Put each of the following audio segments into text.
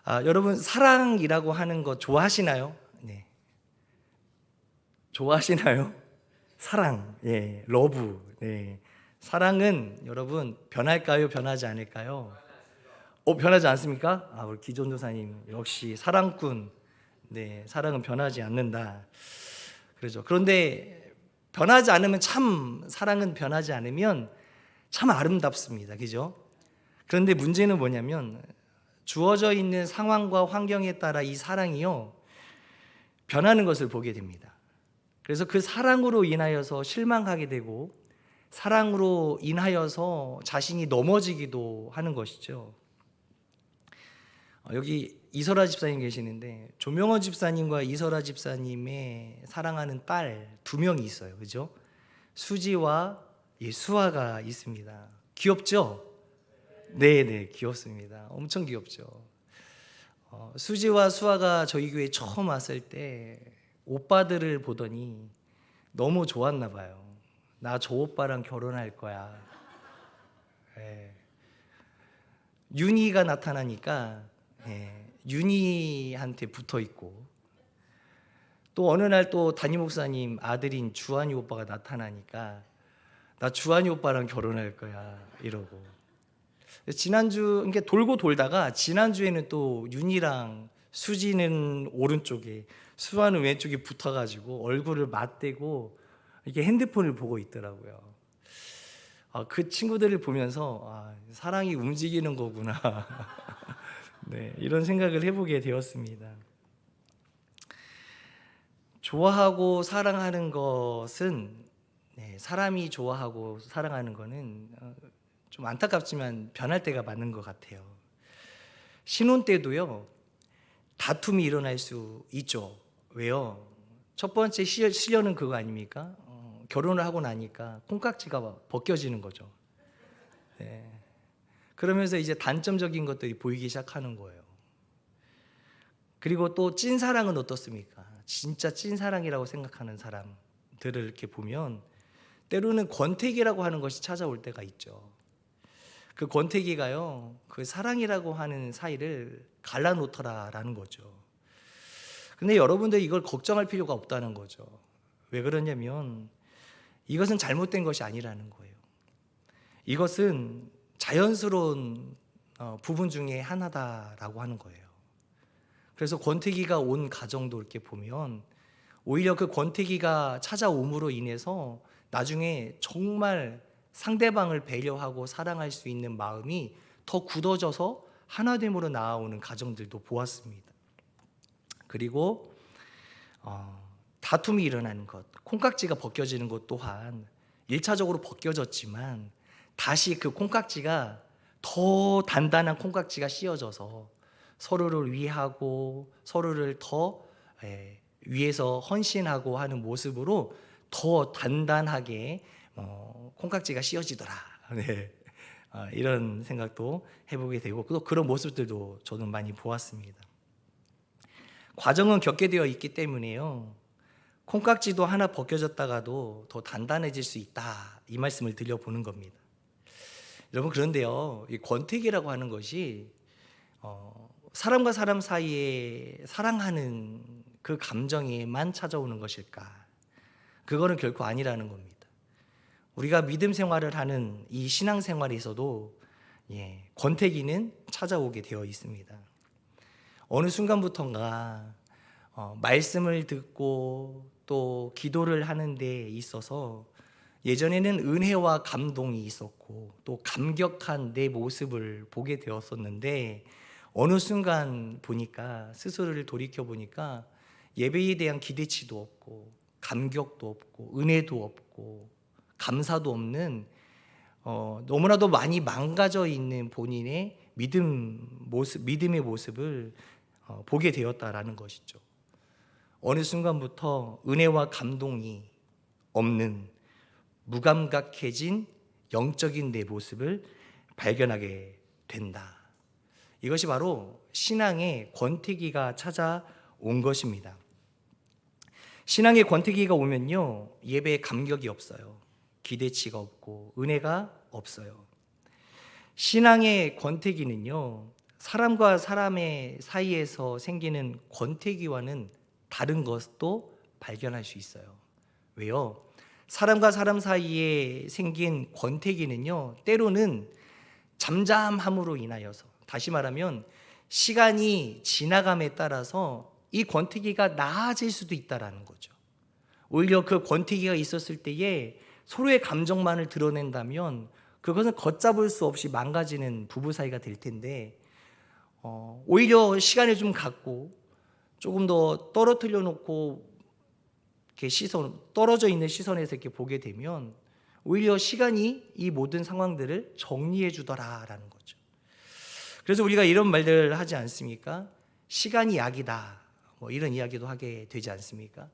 여러분 사랑이라고 하는 거 좋아하시나요? 네. 좋아하시나요? 사랑, 예, 러브. 네. 사랑은 여러분 변할까요? 변하지 않을까요? 변하지 않습니까? 우리 기존도사님 역시 사랑꾼. 네, 사랑은 변하지 않는다. 그렇죠. 그런데 변하지 않으면 참 사랑은 변하지 않으면 참 아름답습니다. 그죠? 그런데 문제는 뭐냐면 주어져 있는 상황과 환경에 따라 이 사랑이요 변하는 것을 보게 됩니다. 그래서 그 사랑으로 인하여서 실망하게 되고 사랑으로 인하여서 자신이 넘어지기도 하는 것이죠. 여기 이설아 집사님 계시는데 조명원 집사님과 이설아 집사님의 사랑하는 딸 2명이 있어요. 그죠? 수지와 수아가 있습니다. 귀엽죠? 네네, 귀엽습니다. 엄청 귀엽죠. 수지와 수아가 저희 교회에 처음 왔을 때 오빠들을 보더니 너무 좋았나 봐요. 나 저 오빠랑 결혼할 거야. 네. 윤희가 나타나니까 윤희한테 붙어 있고, 또 어느 날 또 담임 목사님 아들인 주한이 오빠가 나타나니까 나 주한이 오빠랑 결혼할 거야 이러고, 지난주 이게 돌고 돌다가 지난주에는 또 윤희랑 수지는 오른쪽에 수아는 왼쪽에 붙어가지고 얼굴을 맞대고 이렇게 핸드폰을 보고 있더라고요. 그 친구들을 보면서 사랑이 움직이는 거구나. 네, 이런 생각을 해보게 되었습니다. 좋아하고 사랑하는 것은 사람이 좋아하고 사랑하는 것은 좀 안타깝지만 변할 때가 맞는 것 같아요. 신혼 때도요 다툼이 일어날 수 있죠. 왜요? 첫 번째 시련은 그거 아닙니까? 결혼을 하고 나니까 콩깍지가 벗겨지는 거죠. 네. 그러면서 이제 단점적인 것들이 보이기 시작하는 거예요. 그리고 또 찐사랑은 어떻습니까? 진짜 찐사랑이라고 생각하는 사람들을 이렇게 보면 때로는 권태기라고 하는 것이 찾아올 때가 있죠. 그 권태기가요, 그 사랑이라고 하는 사이를 갈라놓더라라는 거죠. 근데 여러분들 이걸 걱정할 필요가 없다는 거죠. 왜 그러냐면 이것은 잘못된 것이 아니라는 거예요. 이것은 자연스러운 부분 중에 하나다라고 하는 거예요. 그래서 권태기가 온 가정도 이렇게 보면 오히려 그 권태기가 찾아옴으로 인해서 나중에 정말 상대방을 배려하고 사랑할 수 있는 마음이 더 굳어져서 하나됨으로 나아오는 가정들도 보았습니다. 그리고 다툼이 일어나는 것, 콩깍지가 벗겨지는 것 또한 1차적으로 벗겨졌지만 다시 그 콩깍지가 더 단단한 콩깍지가 씌워져서 서로를 위하고 서로를 더 위해서 헌신하고 하는 모습으로 더 단단하게 콩깍지가 씌워지더라. 네. 이런 생각도 해보게 되고 또 그런 모습들도 저는 많이 보았습니다. 과정은 겪게 되어 있기 때문에요, 콩깍지도 하나 벗겨졌다가도 더 단단해질 수 있다, 이 말씀을 드려보는 겁니다. 여러분, 그런데요, 이 권태기라고 하는 것이 사람과 사람 사이에 사랑하는 그 감정에만 찾아오는 것일까? 그거는 결코 아니라는 겁니다. 우리가 믿음 생활을 하는 이 신앙 생활에서도 권태기는 찾아오게 되어 있습니다. 어느 순간부터인가 말씀을 듣고 또 기도를 하는 데 있어서 예전에는 은혜와 감동이 있었고 또 감격한 내 모습을 보게 되었었는데 어느 순간 보니까, 스스로를 돌이켜 보니까 예배에 대한 기대치도 없고 감격도 없고 은혜도 없고 감사도 없는 너무나도 많이 망가져 있는 본인의 믿음의 모습을 보게 되었다라는 것이죠. 어느 순간부터 은혜와 감동이 없는 무감각해진 영적인 내 모습을 발견하게 된다. 이것이 바로 신앙의 권태기가 찾아온 것입니다. 신앙의 권태기가 오면요, 예배에 감격이 없어요. 기대치가 없고 은혜가 없어요. 신앙의 권태기는요, 사람과 사람의 사이에서 생기는 권태기와는 다른 것도 발견할 수 있어요. 왜요? 사람과 사람 사이에 생긴 권태기는요, 때로는 잠잠함으로 인하여서, 다시 말하면 시간이 지나감에 따라서 이 권태기가 나아질 수도 있다라는 거죠. 오히려 그 권태기가 있었을 때에 서로의 감정만을 드러낸다면 그것은 걷잡을 수 없이 망가지는 부부 사이가 될 텐데, 오히려 시간을 좀 갖고 조금 더 떨어뜨려 놓고 이렇게 떨어져 있는 시선에서 이렇게 보게 되면 오히려 시간이 이 모든 상황들을 정리해 주더라라는 거죠. 그래서 우리가 이런 말들 하지 않습니까? 시간이 약이다, 뭐 이런 이야기도 하게 되지 않습니까?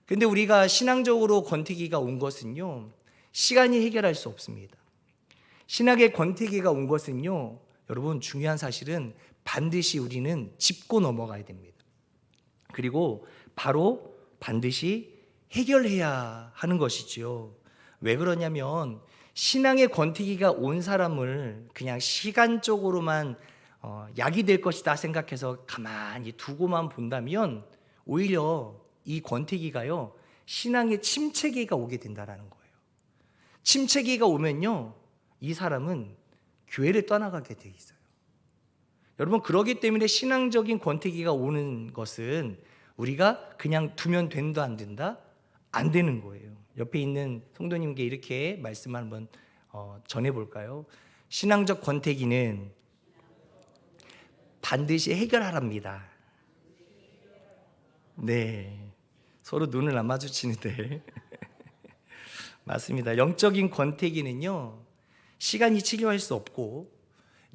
근데 우리가 신앙적으로 권태기가 온 것은요, 시간이 해결할 수 없습니다. 신학의 권태기가 온 것은요, 여러분, 중요한 사실은 반드시 우리는 짚고 넘어가야 됩니다. 그리고 바로 반드시 해결해야 하는 것이지요. 왜 그러냐면 신앙의 권태기가 온 사람을 그냥 시간적으로만 약이 될 것이다 생각해서 가만히 두고만 본다면 오히려 이 권태기가요, 신앙의 침체기가 오게 된다는 거예요. 침체기가 오면요, 이 사람은 교회를 떠나가게 돼 있어요. 여러분, 그러기 때문에 신앙적인 권태기가 오는 것은 우리가 그냥 두면 된다 안 된다? 안 되는 거예요. 옆에 있는 성도님께 이렇게 말씀을 한번 전해볼까요? 신앙적 권태기는 반드시 해결하랍니다. 네, 서로 눈을 안 마주치는데 맞습니다. 영적인 권태기는요, 시간이 치료할 수 없고,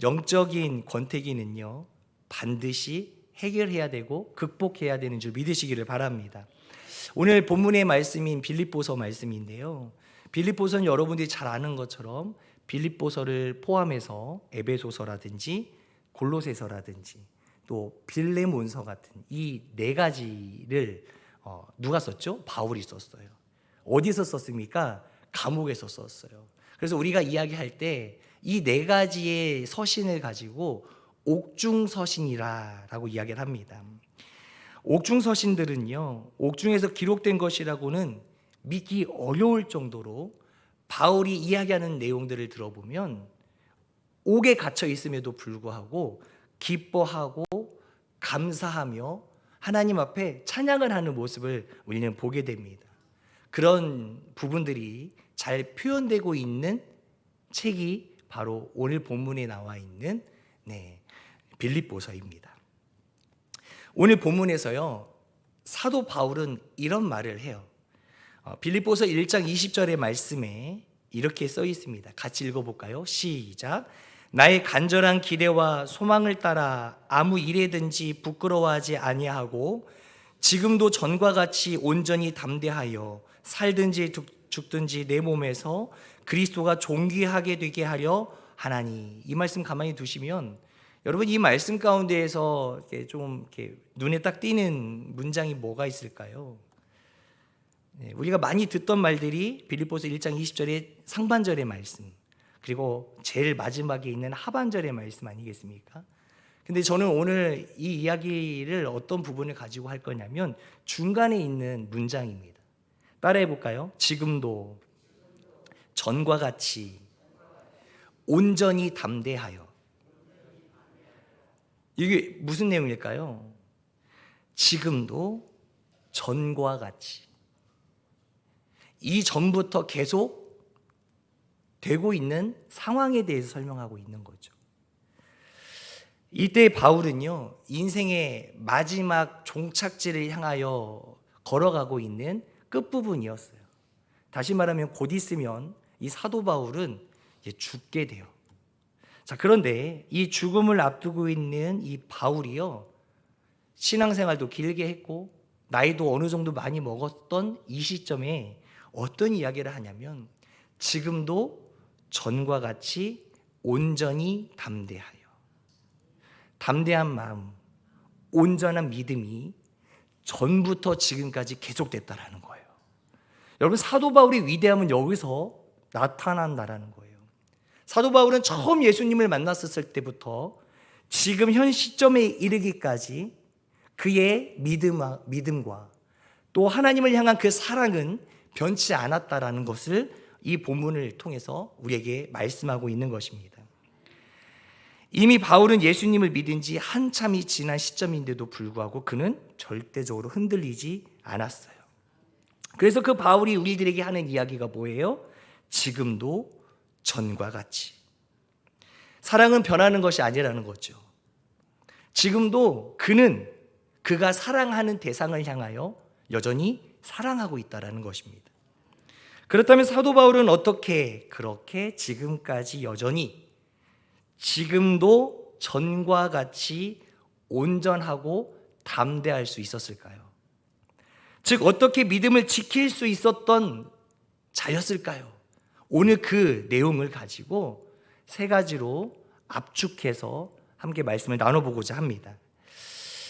영적인 권태기는요, 반드시 해결해야 되고 극복해야 되는 줄 믿으시기를 바랍니다. 오늘 본문의 말씀인 빌립보서 말씀인데요, 빌립보서는 여러분들이 잘 아는 것처럼 빌립보서를 포함해서 에베소서라든지 골로새서라든지 또 빌레몬서 같은 이 네 가지를 누가 썼죠? 바울이 썼어요. 어디서 썼습니까? 감옥에서 썼어요. 그래서 우리가 이야기할 때 이 네 가지의 서신을 가지고 옥중서신이라고 이야기를 합니다. 옥중서신들은요, 옥중에서 기록된 것이라고는 믿기 어려울 정도로 바울이 이야기하는 내용들을 들어보면 옥에 갇혀 있음에도 불구하고 기뻐하고 감사하며 하나님 앞에 찬양을 하는 모습을 우리는 보게 됩니다. 그런 부분들이 잘 표현되고 있는 책이 바로 오늘 본문에 나와 있는 빌립보서입니다. 오늘 본문에서요, 사도 바울은 이런 말을 해요. 빌립보서 1장 20절의 말씀에 이렇게 써 있습니다. 같이 읽어볼까요? 시작. 나의 간절한 기대와 소망을 따라 아무 일에든지 부끄러워하지 아니하고 지금도 전과 같이 온전히 담대하여 살든지 죽든지 내 몸에서 그리스도가 존귀하게 되게 하려 하나니. 이 말씀 가만히 두시면 여러분, 이 말씀 가운데에서 좀 눈에 딱 띄는 문장이 뭐가 있을까요? 우리가 많이 듣던 말들이 빌립보서 1장 20절의 상반절의 말씀, 그리고 제일 마지막에 있는 하반절의 말씀 아니겠습니까? 근데 저는 오늘 이 이야기를 어떤 부분을 가지고 할 거냐면 중간에 있는 문장입니다. 따라해 볼까요? 지금도 전과 같이 온전히 담대하여. 이게 무슨 내용일까요? 지금도 전과 같이, 이전부터 계속 되고 있는 상황에 대해서 설명하고 있는 거죠. 이때 바울은요, 인생의 마지막 종착지를 향하여 걸어가고 있는 끝부분이었어요. 다시 말하면 곧 있으면 이 사도 바울은 이제 죽게 돼요. 자, 그런데 이 죽음을 앞두고 있는 이 바울이요, 신앙생활도 길게 했고 나이도 어느 정도 많이 먹었던 이 시점에 어떤 이야기를 하냐면 지금도 전과 같이 온전히 담대하여, 담대한 마음, 온전한 믿음이 전부터 지금까지 계속됐다라는 거예요. 여러분, 사도 바울의 위대함은 여기서 나타난다라는 거예요. 사도 바울은 처음 예수님을 만났을 때부터 지금 현 시점에 이르기까지 그의 믿음과 또 하나님을 향한 그 사랑은 변치 않았다라는 것을 이 본문을 통해서 우리에게 말씀하고 있는 것입니다. 이미 바울은 예수님을 믿은 지 한참이 지난 시점인데도 불구하고 그는 절대적으로 흔들리지 않았어요. 그래서 그 바울이 우리들에게 하는 이야기가 뭐예요? 지금도 전과 같이. 사랑은 변하는 것이 아니라는 거죠. 지금도 그가 사랑하는 대상을 향하여 여전히 사랑하고 있다는 것입니다. 그렇다면 사도 바울은 어떻게 그렇게 지금까지 여전히 지금도 전과 같이 온전하고 담대할 수 있었을까요? 즉 어떻게 믿음을 지킬 수 있었던 자였을까요? 오늘 그 내용을 가지고 세 가지로 압축해서 함께 말씀을 나눠보고자 합니다.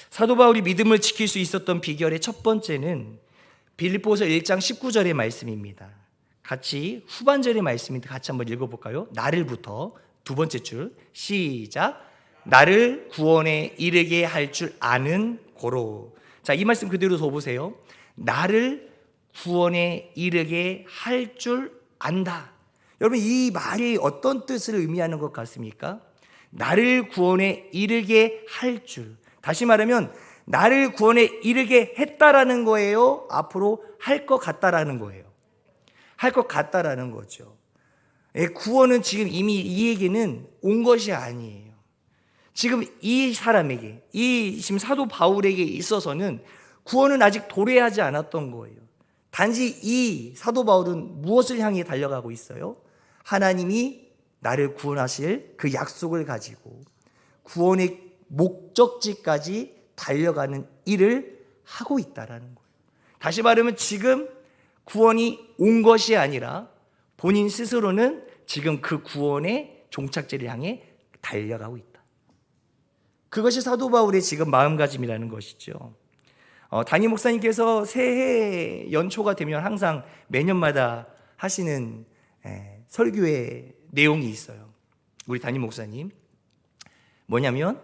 사도 바울이 믿음을 지킬 수 있었던 비결의 첫 번째는 빌립보서 1장 19절의 말씀입니다. 같이 후반절의 말씀인데 같이 한번 읽어볼까요? 나를부터 두 번째 줄 시작. 나를 구원에 이르게 할 줄 아는 고로. 자, 이 말씀 그대로 써보세요. 나를 구원에 이르게 할 줄 안다. 여러분, 이 말이 어떤 뜻을 의미하는 것 같습니까? 나를 구원에 이르게 할 줄. 다시 말하면 나를 구원에 이르게 했다라는 거예요? 앞으로 할 것 같다라는 거예요? 할 것 같다라는 거죠. 구원은 지금 이미 이에게는 온 것이 아니에요. 지금 이 사람에게, 지금 사도 바울에게 있어서는 구원은 아직 도래하지 않았던 거예요. 단지 이 사도 바울은 무엇을 향해 달려가고 있어요? 하나님이 나를 구원하실 그 약속을 가지고 구원의 목적지까지 달려가는 일을 하고 있다라는 거예요. 다시 말하면 지금 구원이 온 것이 아니라 본인 스스로는 지금 그 구원의 종착지를 향해 달려가고 있다. 그것이 사도 바울의 지금 마음가짐이라는 것이죠. 담임 목사님께서 새해 연초가 되면 항상 매년마다 하시는 설교의 내용이 있어요. 우리 담임 목사님 뭐냐면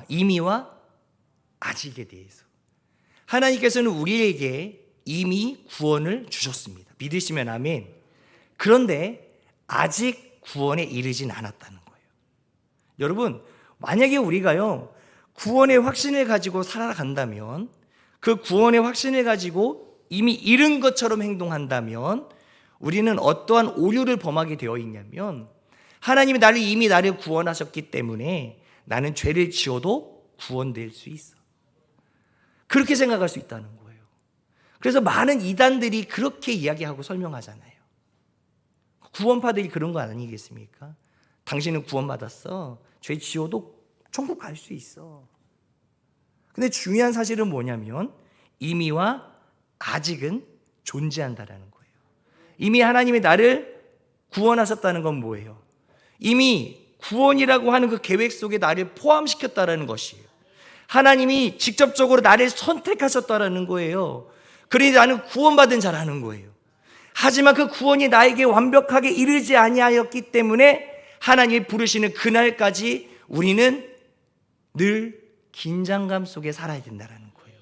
이미와 아직에 대해서 하나님께서는 우리에게 이미 구원을 주셨습니다. 믿으시면 아멘. 그런데 아직 구원에 이르진 않았다는 거예요. 여러분, 만약에 우리가요 구원의 확신을 가지고 살아간다면, 그 구원의 확신을 가지고 이미 이른 것처럼 행동한다면 우리는 어떠한 오류를 범하게 되어 있냐면, 하나님이 이미 나를 구원하셨기 때문에 나는 죄를 지어도 구원될 수 있어, 그렇게 생각할 수 있다는 거예요. 그래서 많은 이단들이 그렇게 이야기하고 설명하잖아요. 구원파들이 그런 거 아니겠습니까? 당신은 구원받았어, 죄 지어도 천국 갈 수 있어. 근데 중요한 사실은 뭐냐면 이미와 아직은 존재한다라는 거예요. 이미 하나님이 나를 구원하셨다는 건 뭐예요? 이미 구원이라고 하는 그 계획 속에 나를 포함시켰다라는 것이에요. 하나님이 직접적으로 나를 선택하셨다라는 거예요. 그러니 나는 구원받은 자라는 거예요. 하지만 그 구원이 나에게 완벽하게 이르지 아니하였기 때문에 하나님이 부르시는 그날까지 우리는 늘 긴장감 속에 살아야 된다는 거예요.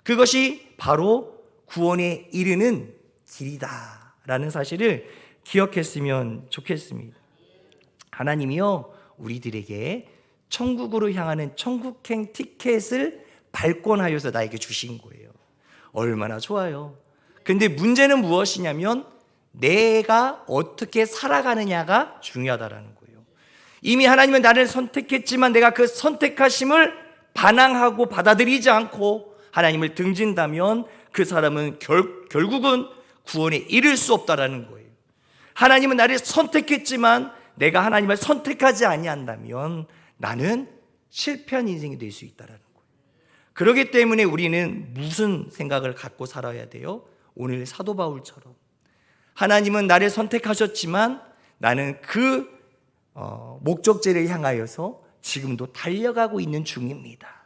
그것이 바로 구원에 이르는 길이다라는 사실을 기억했으면 좋겠습니다. 하나님이요 우리들에게 천국으로 향하는 천국행 티켓을 발권하여서 나에게 주신 거예요. 얼마나 좋아요. 근데 문제는 무엇이냐면 내가 어떻게 살아가느냐가 중요하다라는 거예요. 이미 하나님은 나를 선택했지만 내가 그 선택하심을 반항하고 받아들이지 않고 하나님을 등진다면 그 사람은 결국은 구원에 이를 수 없다라는 거예요. 하나님은 나를 선택했지만 내가 하나님을 선택하지 아니한다면 나는 실패한 인생이 될 수 있다라는 거예요. 그렇기 때문에 우리는 무슨 생각을 갖고 살아야 돼요? 오늘 사도 바울처럼 하나님은 나를 선택하셨지만 나는 그 목적지를 향하여서 지금도 달려가고 있는 중입니다.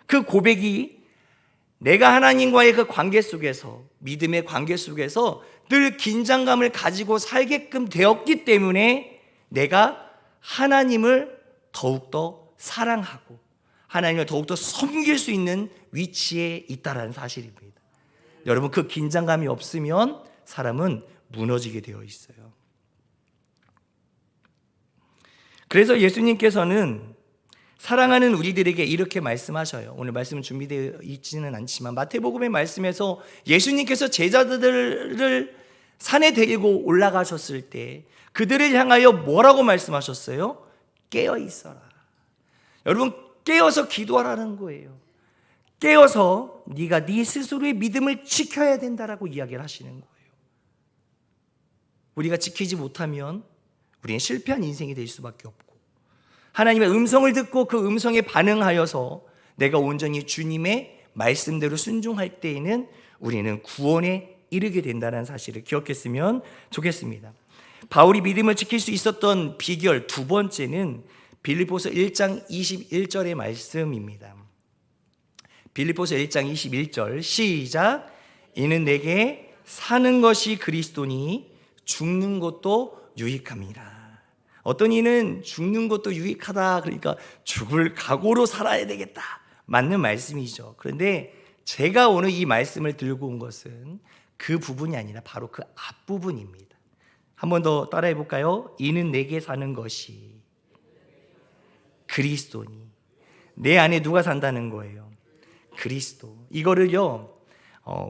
그 고백이 내가 하나님과의 그 관계 속에서, 믿음의 관계 속에서 늘 긴장감을 가지고 살게끔 되었기 때문에 내가 하나님을 더욱더 사랑하고 하나님을 더욱더 섬길 수 있는 위치에 있다는 사실입니다. 여러분, 그 긴장감이 없으면 사람은 무너지게 되어 있어요. 그래서 예수님께서는 사랑하는 우리들에게 이렇게 말씀하셔요. 오늘 말씀은 준비되어 있지는 않지만 마태복음의 말씀에서 예수님께서 제자들을 산에 데리고 올라가셨을 때 그들을 향하여 뭐라고 말씀하셨어요? 깨어 있어라. 여러분, 깨어서 기도하라는 거예요. 깨어서 네가 네 스스로의 믿음을 지켜야 된다라고 이야기를 하시는 거예요. 우리가 지키지 못하면 우리는 실패한 인생이 될 수밖에 없고, 하나님의 음성을 듣고 그 음성에 반응하여서 내가 온전히 주님의 말씀대로 순종할 때에는 우리는 구원에 이르게 된다는 사실을 기억했으면 좋겠습니다. 바울이 믿음을 지킬 수 있었던 비결 두 번째는 빌립보서 1장 21절의 말씀입니다. 빌립보서 1장 21절 시작. 이는 내게 사는 것이 그리스도니 죽는 것도 유익함이라. 어떤 이는 죽는 것도 유익하다, 그러니까 죽을 각오로 살아야 되겠다, 맞는 말씀이죠. 그런데 제가 오늘 이 말씀을 들고 온 것은 그 부분이 아니라 바로 그 앞부분입니다. 한 번 더 따라해 볼까요? 이는 내게 사는 것이 그리스도니. 내 안에 누가 산다는 거예요? 그리스도. 이거를요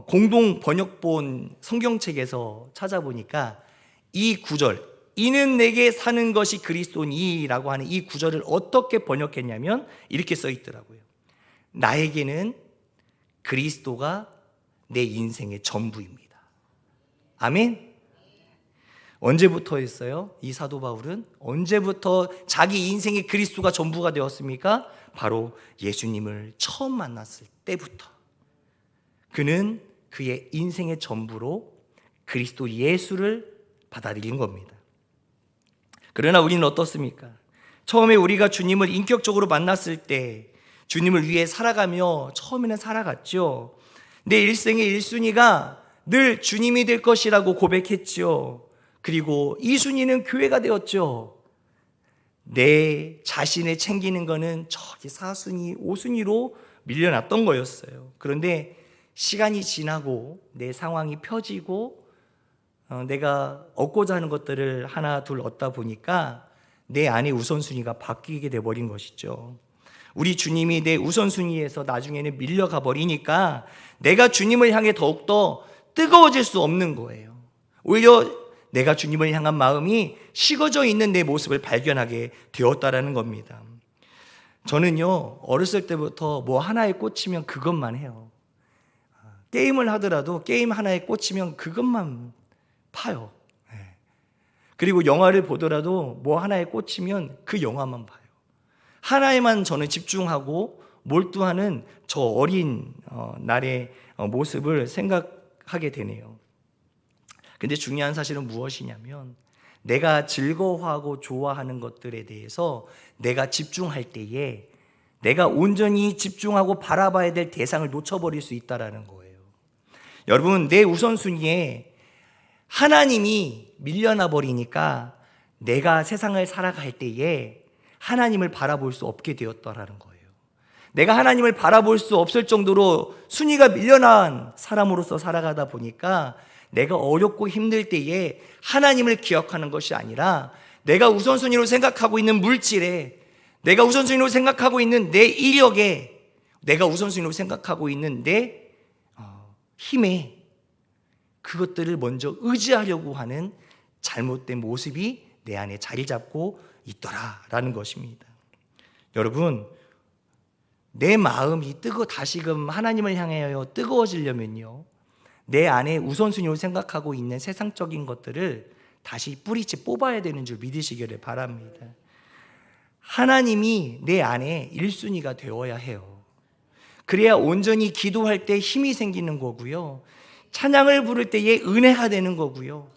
공동 번역본 성경책에서 찾아보니까 이 구절, 이는 내게 사는 것이 그리스도니라고 하는 이 구절을 어떻게 번역했냐면 이렇게 써 있더라고요. 나에게는 그리스도가 내 인생의 전부입니다. 아멘. 언제부터였어요? 이 사도 바울은 언제부터 자기 인생의 그리스도가 전부가 되었습니까? 바로 예수님을 처음 만났을 때부터 그는 그의 인생의 전부로 그리스도 예수를 받아들인 겁니다. 그러나 우리는 어떻습니까? 처음에 우리가 주님을 인격적으로 만났을 때 주님을 위해 살아가며 처음에는 살아갔죠. 내 일생의 1순위가 늘 주님이 될 것이라고 고백했죠. 그리고 2순위는 교회가 되었죠. 내 자신을 챙기는 거는 저기 4순위, 5순위로 밀려났던 거였어요. 그런데 시간이 지나고 내 상황이 펴지고 내가 얻고자 하는 것들을 하나 둘 얻다 보니까 내 안의 우선순위가 바뀌게 돼버린 것이죠. 우리 주님이 내 우선순위에서 나중에는 밀려가 버리니까 내가 주님을 향해 더욱더 뜨거워질 수 없는 거예요. 오히려 내가 주님을 향한 마음이 식어져 있는 내 모습을 발견하게 되었다라는 겁니다. 저는요 어렸을 때부터 뭐 하나에 꽂히면 그것만 해요. 게임을 하더라도 게임 하나에 꽂히면 그것만 파요. 그리고 영화를 보더라도 뭐 하나에 꽂히면 그 영화만 봐요. 하나에만 저는 집중하고 몰두하는 저 어린 날의 모습을 생각하게 되네요. 근데 중요한 사실은 무엇이냐면 내가 즐거워하고 좋아하는 것들에 대해서 내가 집중할 때에 내가 온전히 집중하고 바라봐야 될 대상을 놓쳐버릴 수 있다는 거예요. 여러분, 내 우선순위에 하나님이 밀려나 버리니까 내가 세상을 살아갈 때에 하나님을 바라볼 수 없게 되었다라는 거예요. 내가 하나님을 바라볼 수 없을 정도로 순위가 밀려난 사람으로서 살아가다 보니까 내가 어렵고 힘들 때에 하나님을 기억하는 것이 아니라 내가 우선순위로 생각하고 있는 물질에, 내가 우선순위로 생각하고 있는 내 이력에, 내가 우선순위로 생각하고 있는 내 힘에 그것들을 먼저 의지하려고 하는 잘못된 모습이 내 안에 자리 잡고 있더라라는 것입니다. 여러분, 내 마음이 다시금 하나님을 향하여 뜨거워지려면요, 내 안에 우선순위로 생각하고 있는 세상적인 것들을 다시 뿌리째 뽑아야 되는 줄 믿으시기를 바랍니다. 하나님이 내 안에 1순위가 되어야 해요. 그래야 온전히 기도할 때 힘이 생기는 거고요, 찬양을 부를 때에 은혜가 되는 거고요,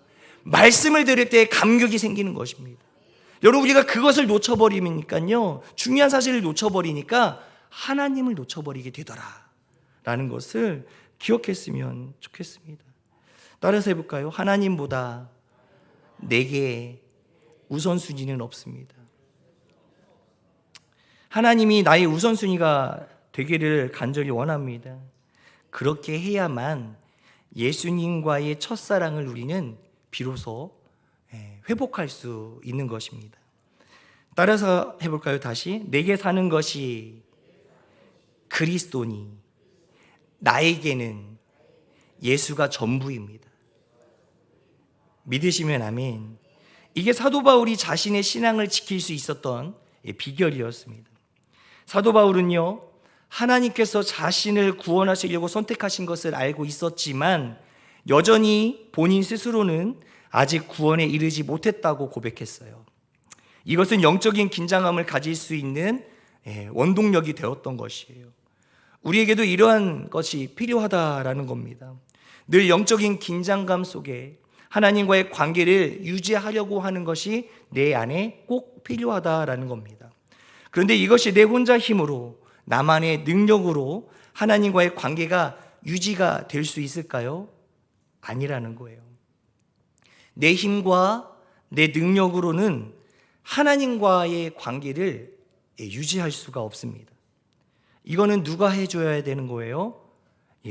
말씀을 들을 때에 감격이 생기는 것입니다. 여러분, 우리가 그것을 놓쳐버리니까요, 중요한 사실을 놓쳐버리니까 하나님을 놓쳐버리게 되더라라는 것을 기억했으면 좋겠습니다. 따라서 해볼까요? 하나님보다 내게 우선순위는 없습니다. 하나님이 나의 우선순위가 되기를 간절히 원합니다. 그렇게 해야만 예수님과의 첫사랑을 우리는 비로소 회복할 수 있는 것입니다. 따라서 해볼까요? 다시. 내게 사는 것이 그리스도니 나에게는 예수가 전부입니다. 믿으시면 아멘. 이게 사도 바울이 자신의 신앙을 지킬 수 있었던 비결이었습니다. 사도 바울은요, 하나님께서 자신을 구원하시려고 선택하신 것을 알고 있었지만 여전히 본인 스스로는 아직 구원에 이르지 못했다고 고백했어요. 이것은 영적인 긴장감을 가질 수 있는 원동력이 되었던 것이에요. 우리에게도 이러한 것이 필요하다라는 겁니다. 늘 영적인 긴장감 속에 하나님과의 관계를 유지하려고 하는 것이 내 안에 꼭 필요하다라는 겁니다. 그런데 이것이 내 혼자 힘으로, 나만의 능력으로 하나님과의 관계가 유지가 될 수 있을까요? 아니라는 거예요. 내 힘과 내 능력으로는 하나님과의 관계를 유지할 수가 없습니다. 이거는 누가 해줘야 되는 거예요?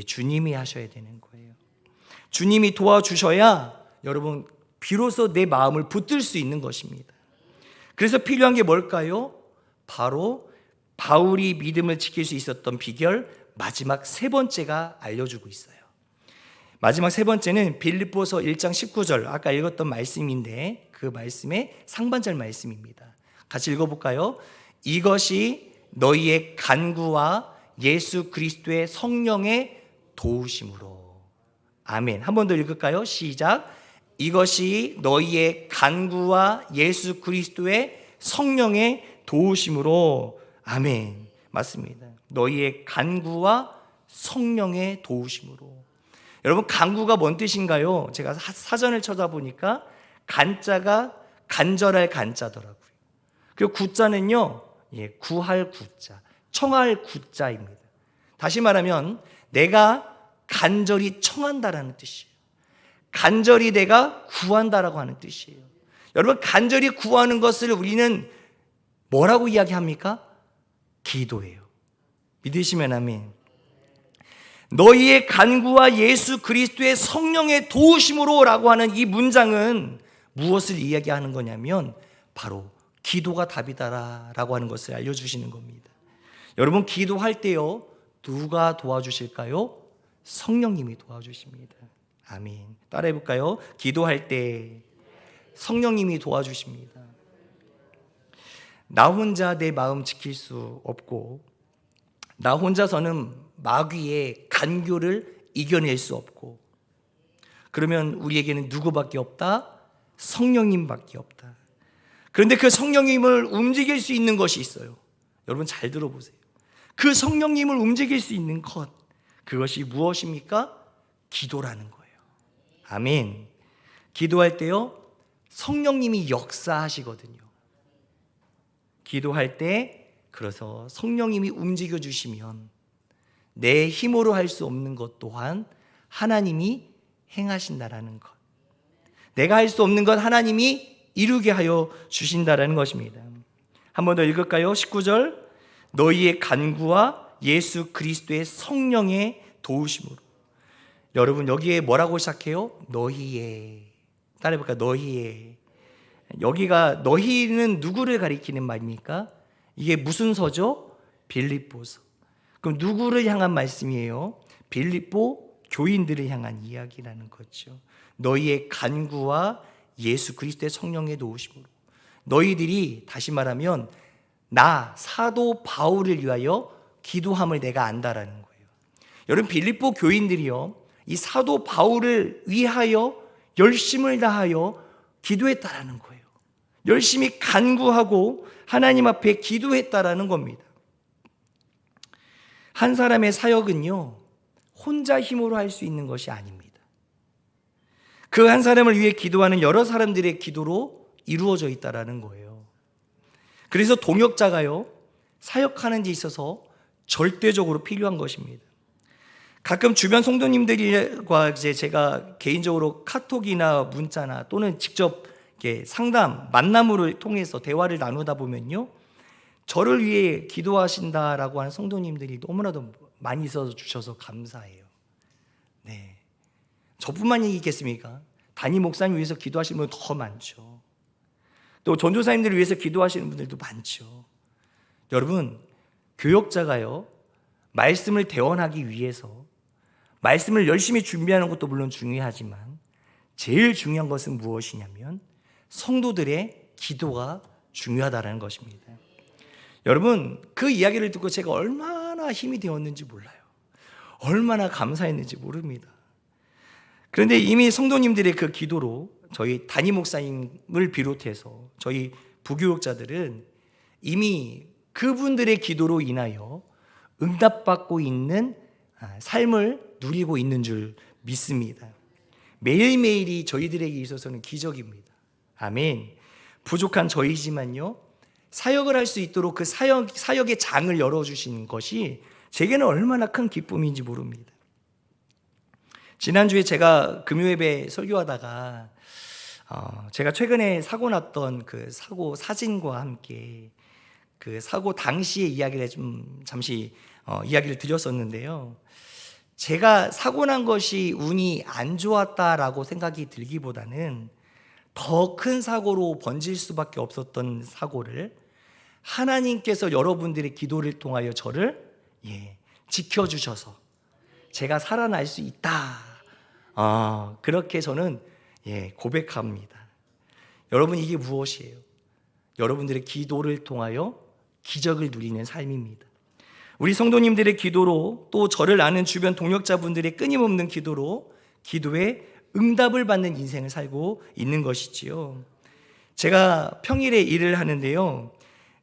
주님이 하셔야 되는 거예요. 주님이 도와주셔야 여러분 비로소 내 마음을 붙들 수 있는 것입니다. 그래서 필요한 게 뭘까요? 바로 바울이 믿음을 지킬 수 있었던 비결 마지막 세 번째가 알려주고 있어요. 마지막 세 번째는 빌립보서 1장 19절, 아까 읽었던 말씀인데 그 말씀의 상반절 말씀입니다. 같이 읽어볼까요? 이것이 너희의 간구와 예수 그리스도의 성령의 도우심으로. 아멘. 한 번 더 읽을까요? 시작. 이것이 너희의 간구와 예수 그리스도의 성령의 도우심으로. 아멘. 맞습니다. 너희의 간구와 성령의 도우심으로. 여러분, 간구가 뭔 뜻인가요? 제가 사전을 찾아보니까 간자가 간절할 간자더라고요. 그리고 구자는요, 구할 구자, 청할 구자입니다. 다시 말하면 내가 간절히 청한다라는 뜻이에요. 간절히 내가 구한다라고 하는 뜻이에요. 여러분, 간절히 구하는 것을 우리는 뭐라고 이야기합니까? 기도예요. 믿으시면 아멘. 너희의 간구와 예수 그리스도의 성령의 도우심으로 라고 하는 이 문장은 무엇을 이야기하는 거냐면 바로 기도가 답이다라고 하는 것을 알려주시는 겁니다. 여러분, 기도할 때요, 누가 도와주실까요? 성령님이 도와주십니다. 아멘. 따라해 볼까요? 기도할 때 성령님이 도와주십니다. 나 혼자 내 마음 지킬 수 없고, 나 혼자서는 마귀의 간교를 이겨낼 수 없고, 그러면 우리에게는 누구밖에 없다? 성령님밖에 없다. 그런데 그 성령님을 움직일 수 있는 것이 있어요. 여러분 잘 들어보세요. 그 성령님을 움직일 수 있는 것, 그것이 무엇입니까? 기도라는 거예요. 아멘. 기도할 때요, 성령님이 역사하시거든요. 기도할 때, 그래서 성령님이 움직여 주시면 내 힘으로 할 수 없는 것 또한 하나님이 행하신다라는 것, 내가 할 수 없는 것 하나님이 이루게 하여 주신다라는 것입니다. 한 번 더 읽을까요? 19절. 너희의 간구와 예수 그리스도의 성령의 도우심으로. 여러분, 여기에 뭐라고 시작해요? 너희의. 따라해볼까요? 너희의. 여기가 너희는 누구를 가리키는 말입니까? 이게 무슨 서죠? 빌립보서. 그럼 누구를 향한 말씀이에요? 빌립보 교인들을 향한 이야기라는 거죠. 너희의 간구와 예수 그리스도의 성령의 도우심으로. 너희들이, 다시 말하면 나 사도 바울을 위하여 기도함을 내가 안다라는 거예요. 여러분, 빌립보 교인들이요, 이 사도 바울을 위하여 열심을 다하여 기도했다라는 거예요. 열심히 간구하고 하나님 앞에 기도했다라는 겁니다. 한 사람의 사역은요, 혼자 힘으로 할 수 있는 것이 아닙니다. 그 한 사람을 위해 기도하는 여러 사람들의 기도로 이루어져 있다라는 거예요. 그래서 동역자가요, 사역하는 데 있어서 절대적으로 필요한 것입니다. 가끔 주변 성도님들과 이제 제가 개인적으로 카톡이나 문자나 또는 직접 상담, 만남을 통해서 대화를 나누다 보면요, 저를 위해 기도하신다라고 하는 성도님들이 너무나도 많이 있어 주셔서 감사해요. 네, 저뿐만이 있겠습니까? 담임 목사님 위해서 기도하시는 분은 더 많죠. 또 전도사님들을 위해서 기도하시는 분들도 많죠. 여러분, 교역자가요, 말씀을 대원하기 위해서 말씀을 열심히 준비하는 것도 물론 중요하지만 제일 중요한 것은 무엇이냐면 성도들의 기도가 중요하다는 것입니다. 여러분, 그 이야기를 듣고 제가 얼마나 힘이 되었는지 몰라요. 얼마나 감사했는지 모릅니다. 그런데 이미 성도님들의 그 기도로 저희 담임 목사님을 비롯해서 저희 부교육자들은 이미 그분들의 기도로 인하여 응답받고 있는 삶을 누리고 있는 줄 믿습니다. 매일매일이 저희들에게 있어서는 기적입니다. 아멘. 부족한 저희지만요, 사역을 할 수 있도록 그 사역의 장을 열어주신 것이 제게는 얼마나 큰 기쁨인지 모릅니다. 지난주에 제가 금요예배 설교하다가 제가 최근에 사고 났던 그 사고 사진과 함께 그 사고 당시의 이야기를 좀 잠시 이야기를 드렸었는데요. 제가 사고 난 것이 운이 안 좋았다라고 생각이 들기보다는 더 큰 사고로 번질 수밖에 없었던 사고를 하나님께서 여러분들의 기도를 통하여 저를 지켜주셔서 제가 살아날 수 있다. 그렇게 저는 고백합니다. 여러분, 이게 무엇이에요? 여러분들의 기도를 통하여 기적을 누리는 삶입니다. 우리 성도님들의 기도로, 또 저를 아는 주변 동역자분들의 끊임없는 기도로 기도에 응답을 받는 인생을 살고 있는 것이지요. 제가 평일에 일을 하는데요,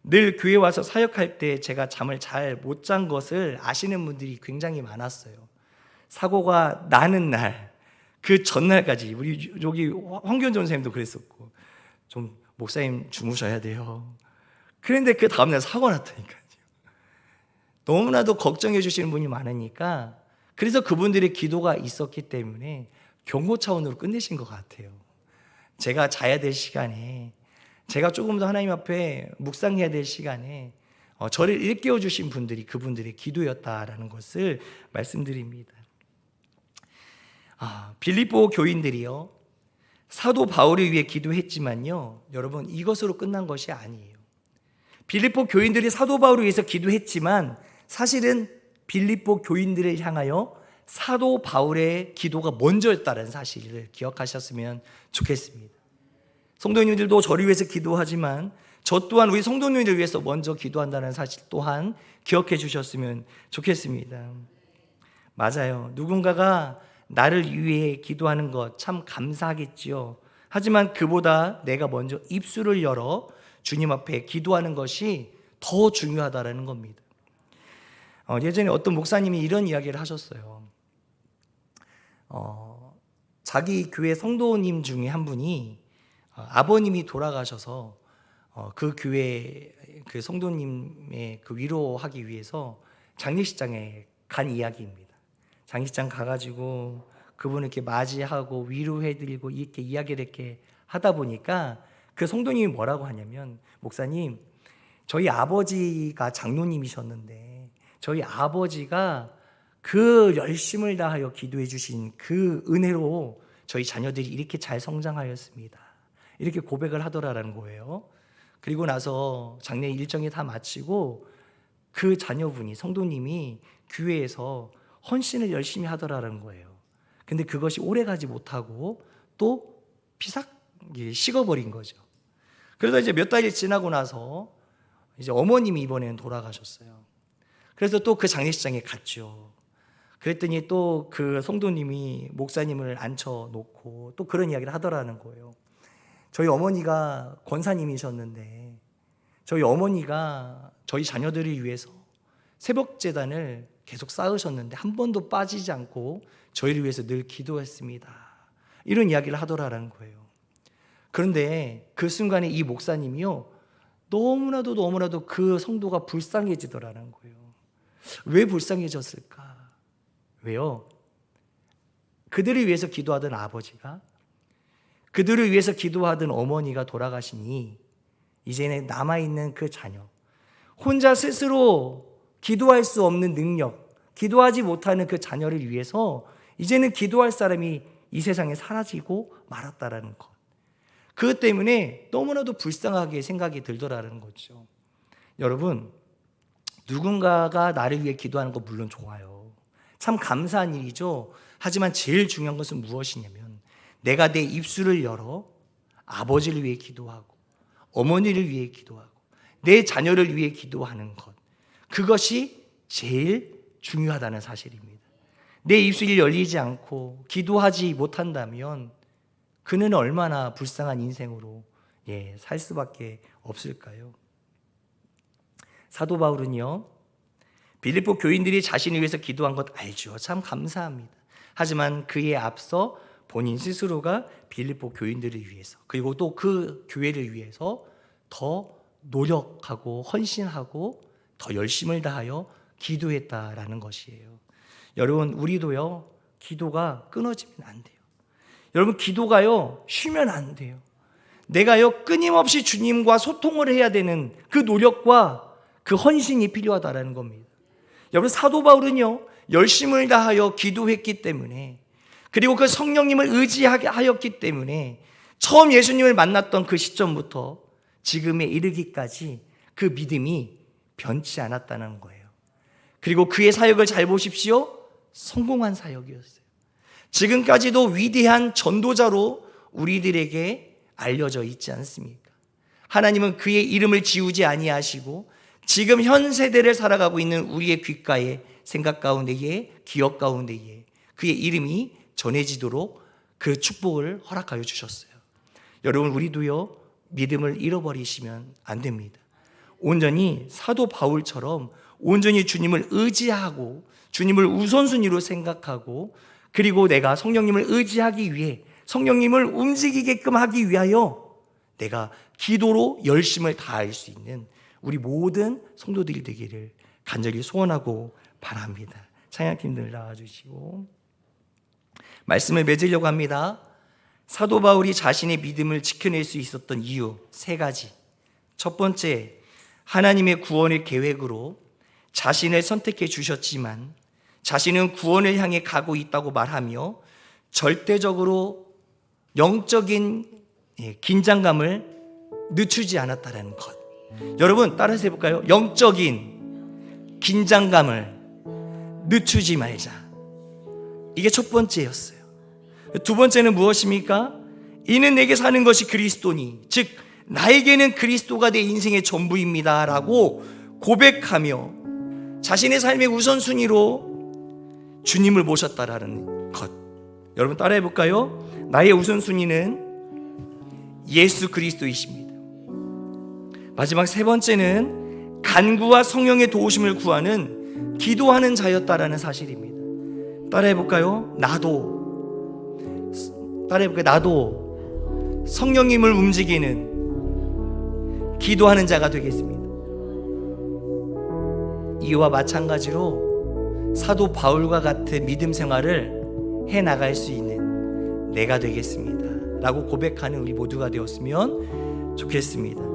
늘 교회 와서 사역할 때 제가 잠을 잘 못 잔 것을 아시는 분들이 굉장히 많았어요. 사고가 나는 날, 그 전날까지 우리 여기 황교안 전사님도 그랬었고, 좀 목사님 주무셔야 돼요. 그런데 그 다음날 사고 났다니까요. 너무나도 걱정해 주시는 분이 많으니까, 그래서 그분들의 기도가 있었기 때문에 경고 차원으로 끝내신 것 같아요. 제가 자야 될 시간에, 제가 조금 더 하나님 앞에 묵상해야 될 시간에 저를 일깨워 주신 분들이 그분들의 기도였다라는 것을 말씀드립니다. 빌립보 교인들이요, 사도 바울을 위해 기도했지만요, 여러분, 이것으로 끝난 것이 아니에요. 빌립보 교인들이 사도 바울을 위해서 기도했지만 사실은 빌립보 교인들을 향하여 사도 바울의 기도가 먼저였다는 사실을 기억하셨으면 좋겠습니다. 성도님들도 저를 위해서 기도하지만 저 또한 우리 성도님들을 위해서 먼저 기도한다는 사실 또한 기억해 주셨으면 좋겠습니다. 맞아요. 누군가가 나를 위해 기도하는 것 참 감사하겠지요. 하지만 그보다 내가 먼저 입술을 열어 주님 앞에 기도하는 것이 더 중요하다는 겁니다. 예전에 어떤 목사님이 이런 이야기를 하셨어요. 자기 교회 성도님 중에 한 분이 아버님이 돌아가셔서 그 교회 그 성도님의 그 위로하기 위해서 장례식장에 간 이야기입니다. 장례식장 가가지고 그분을 이렇게 맞이하고 위로해드리고 이렇게 이야기를 이렇게 하다 보니까 그 성도님이 뭐라고 하냐면, 목사님, 저희 아버지가 장로님이셨는데 저희 아버지가 그 열심을 다하여 기도해 주신 그 은혜로 저희 자녀들이 이렇게 잘 성장하였습니다. 이렇게 고백을 하더라라는 거예요. 그리고 나서 장례 일정이 다 마치고 그 자녀분이, 성도님이 교회에서 헌신을 열심히 하더라라는 거예요. 근데 그것이 오래가지 못하고 또 피삭 식어버린 거죠. 그래서 이제 몇 달이 지나고 나서 이제 어머님이 이번에는 돌아가셨어요. 그래서 또 그 장례식장에 갔죠. 그랬더니 또 그 성도님이 목사님을 앉혀놓고 또 그런 이야기를 하더라는 거예요. 저희 어머니가 권사님이셨는데 저희 어머니가 저희 자녀들을 위해서 새벽재단을 계속 쌓으셨는데 한 번도 빠지지 않고 저희를 위해서 늘 기도했습니다. 이런 이야기를 하더라는 거예요. 그런데 그 순간에 이 목사님이요, 너무나도 그 성도가 불쌍해지더라는 거예요. 왜 불쌍해졌을까? 왜요? 그들을 위해서 기도하던 아버지가, 그들을 위해서 기도하던 어머니가 돌아가시니 이제는 남아있는 그 자녀, 혼자 스스로 기도할 수 없는 능력, 기도하지 못하는 그 자녀를 위해서 이제는 기도할 사람이 이 세상에 사라지고 말았다라는 것. 그것 때문에 너무나도 불쌍하게 생각이 들더라는 거죠. 여러분, 누군가가 나를 위해 기도하는 거 물론 좋아요. 참 감사한 일이죠. 하지만 제일 중요한 것은 무엇이냐면 내가 내 입술을 열어 아버지를 위해 기도하고 어머니를 위해 기도하고 내 자녀를 위해 기도하는 것, 그것이 제일 중요하다는 사실입니다. 내 입술이 열리지 않고 기도하지 못한다면 그는 얼마나 불쌍한 인생으로 살 수밖에 없을까요? 사도 바울은요, 빌립보 교인들이 자신을 위해서 기도한 것 알죠. 참 감사합니다. 하지만 그에 앞서 본인 스스로가 빌립보 교인들을 위해서, 그리고 또 그 교회를 위해서 더 노력하고 헌신하고 더 열심을 다하여 기도했다라는 것이에요. 여러분, 우리도요, 기도가 끊어지면 안 돼요. 여러분, 기도가요, 쉬면 안 돼요. 내가요, 끊임없이 주님과 소통을 해야 되는 그 노력과 그 헌신이 필요하다라는 겁니다. 여러분, 사도 바울은요, 열심을 다하여 기도했기 때문에, 그리고 그 성령님을 의지하게 하였기 때문에 처음 예수님을 만났던 그 시점부터 지금에 이르기까지 그 믿음이 변치 않았다는 거예요. 그리고 그의 사역을 잘 보십시오. 성공한 사역이었어요. 지금까지도 위대한 전도자로 우리들에게 알려져 있지 않습니까? 하나님은 그의 이름을 지우지 아니하시고 지금 현 세대를 살아가고 있는 우리의 귓가에, 생각 가운데에, 기억 가운데에 그의 이름이 전해지도록 그 축복을 허락하여 주셨어요. 여러분, 우리도요, 믿음을 잃어버리시면 안 됩니다. 온전히 사도 바울처럼 온전히 주님을 의지하고 주님을 우선순위로 생각하고, 그리고 내가 성령님을 의지하기 위해 성령님을 움직이게끔 하기 위하여 내가 기도로 열심을 다할 수 있는 우리 모든 성도들이 되기를 간절히 소원하고 바랍니다. 찬양팀들 나와주시고 말씀을 맺으려고 합니다. 사도 바울이 자신의 믿음을 지켜낼 수 있었던 이유 3가지. 첫 번째, 하나님의 구원의 계획으로 자신을 선택해 주셨지만 자신은 구원을 향해 가고 있다고 말하며 절대적으로 영적인 긴장감을 늦추지 않았다는 것. 여러분, 따라서 해볼까요? 영적인 긴장감을 늦추지 말자. 이게 첫 번째였어요. 두 번째는 무엇입니까? 이는 내게 사는 것이 그리스도니, 즉 나에게는 그리스도가 내 인생의 전부입니다 라고 고백하며 자신의 삶의 우선순위로 주님을 모셨다라는 것. 여러분, 따라해 볼까요? 나의 우선순위는 예수 그리스도이십니다. 마지막 3번째는 간구와 성령의 도우심을 구하는 기도하는 자였다라는 사실입니다. 따라해 볼까요? 나도 성령님을 움직이는 기도하는 자가 되겠습니다. 이와 마찬가지로 사도 바울과 같은 믿음 생활을 해나갈 수 있는 내가 되겠습니다 라고 고백하는 우리 모두가 되었으면 좋겠습니다.